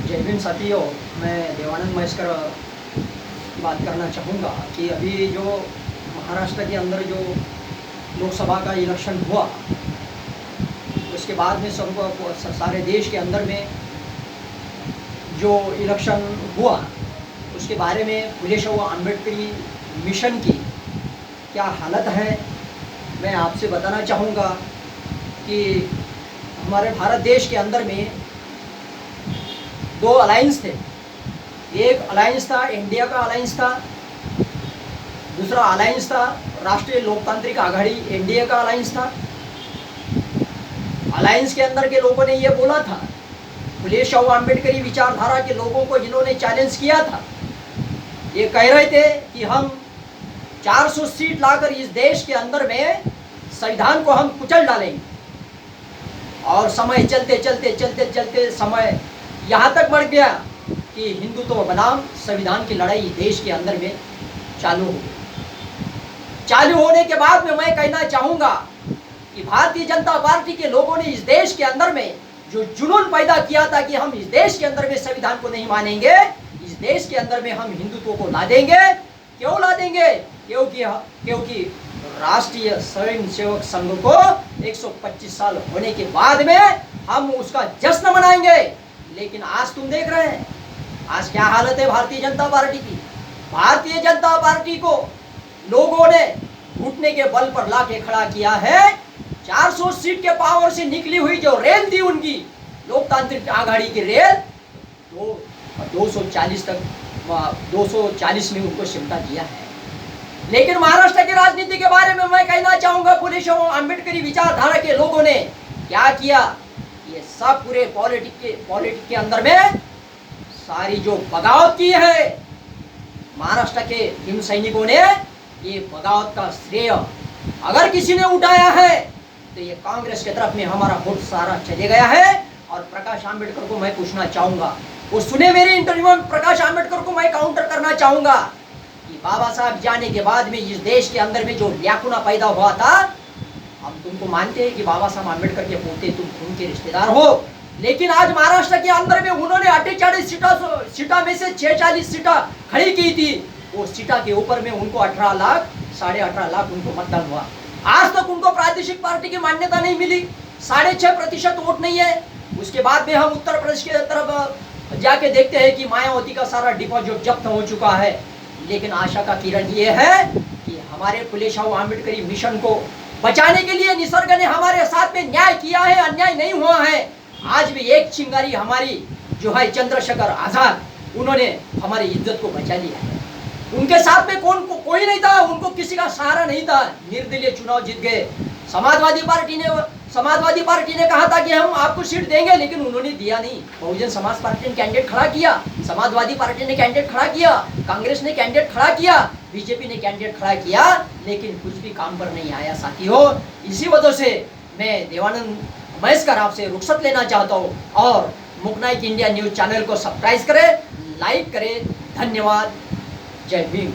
जय भीम साथियों, मैं देवानंद महेश्वर बात करना चाहूँगा कि अभी जो महाराष्ट्र के अंदर जो लोकसभा का इलेक्शन हुआ, उसके बाद में सबको सारे देश के अंदर में जो इलेक्शन हुआ उसके बारे में फुले शाहू अम्बेडकरी मिशन की क्या हालत है, मैं आपसे बताना चाहूँगा कि हमारे भारत देश के अंदर में दो अलायंस थे। एक अलायंस था इंडिया का अलायंस था, दूसरा अलायंस था राष्ट्रीय लोकतांत्रिक आघाड़ी एनडीए का अलायंस था। अलायंस के अंदर के लोगों ने ये बोला था, फुले शाहू अम्बेडकरी विचारधारा के लोगों को जिन्होंने चैलेंज किया था, ये कह रहे थे कि हम 400 सीट लाकर इस देश के अंदर में संविधान को हम कुचल डालेंगे। और समय चलते चलते चलते चलते समय यहाँ तक बढ़ गया कि हिंदुत्व बनाम संविधान की लड़ाई देश के अंदर में चालू हो गई। चालू होने के बाद में मैं कहना चाहूँगा कि भारतीय जनता पार्टी के लोगों ने इस देश के अंदर में जो जुनून पैदा किया था कि हम इस देश के अंदर में संविधान को नहीं मानेंगे, इस देश के अंदर में हम हिंदुत्व को ला देंगे। क्यों ला देंगे? क्योंकि राष्ट्रीय स्वयंसेवक संघ को 125 साल होने के बाद में हम उसका जश्न मनाएंगे। लेकिन आज तुम देख रहे हैं आज क्या हालत है भारतीय जनता पार्टी की। भारतीय जनता पार्टी को लोगों ने घुटने के बल पर लाके खड़ा किया है। 400 सीट के पावर से निकली हुई जो रेल थी उनकी लोकतांत्रिक आघाड़ी की रेल, तो 240 में उनको सिमटा दिया है। लेकिन महाराष्ट्र की राजनीति के बारे में मैं कहना चाहूंगा, फुले शाहू अम्बेडकरी विचारधारा के लोगों ने क्या किया, ये सब पूरे पॉलिटिक्स के अंदर में सारी जो बगावत की है महाराष्ट्र के हिम सैनिकों ने, ये बगावत का श्रेय अगर किसी ने उठाया है तो ये कांग्रेस की तरफ में हमारा वोट सारा चले गया है। और प्रकाश आंबेडकर को मैं पूछना चाहूंगा, वो सुने मेरे इंटरव्यू में, प्रकाश आंबेडकर को मैं काउंटर करना चाहूंगा कि बाबा साहब जाने के बाद में इस देश के अंदर में जो ल्याकुना पैदा हुआ था, हम तुमको मानते हैं कि बाबा साहब आंबेडकर के पोते, तुम खून के रिश्तेदार हो, लेकिन आज महाराष्ट्र के अंदर में उन्होंने 48 सीटा में से 46 सीटा खड़ी की थी। वो सीटा के ऊपर में उनको 18 लाख 18.5 लाख उनको मतदान हुआ। आज तक उनको प्रादेशिक पार्टी की मान्यता नहीं मिली, 6.5% वोट नहीं है। उसके बाद में हम उत्तर प्रदेश के तरफ जाके देखते हैं कि मायावती का सारा डिपॉजिट जब्त हो चुका है। लेकिन आशा का किरण ये है कि हमारे फुले शाहू अम्बेडकरी मिशन को बचाने के लिए निसर्ग ने हमारे साथ में न्याय किया है, अन्याय नहीं हुआ है। आज भी एक चिंगारी हमारी जो है चंद्रशेखर आजाद, उन्होंने हमारी इज्जत को बचा लिया है। उनके साथ में कोई नहीं था, उनको किसी का सहारा नहीं था, निर्दलीय चुनाव जीत गए। समाजवादी पार्टी ने कहा था कि हम आपको सीट देंगे, लेकिन उन्होंने दिया नहीं। बहुजन समाज पार्टी ने कैंडिडेट खड़ा किया, समाजवादी पार्टी ने कैंडिडेट खड़ा किया, कांग्रेस ने कैंडिडेट खड़ा किया, बीजेपी ने कैंडिडेट खड़ा किया, लेकिन कुछ भी काम पर नहीं आया साथियों। इसी वजह से मैं देवानंद महेश्वर आपसे रुखसत लेना चाहता हूँ और मुकनाइक इंडिया न्यूज चैनल को सब्सक्राइब करें, लाइक करें। धन्यवाद। जय भीम।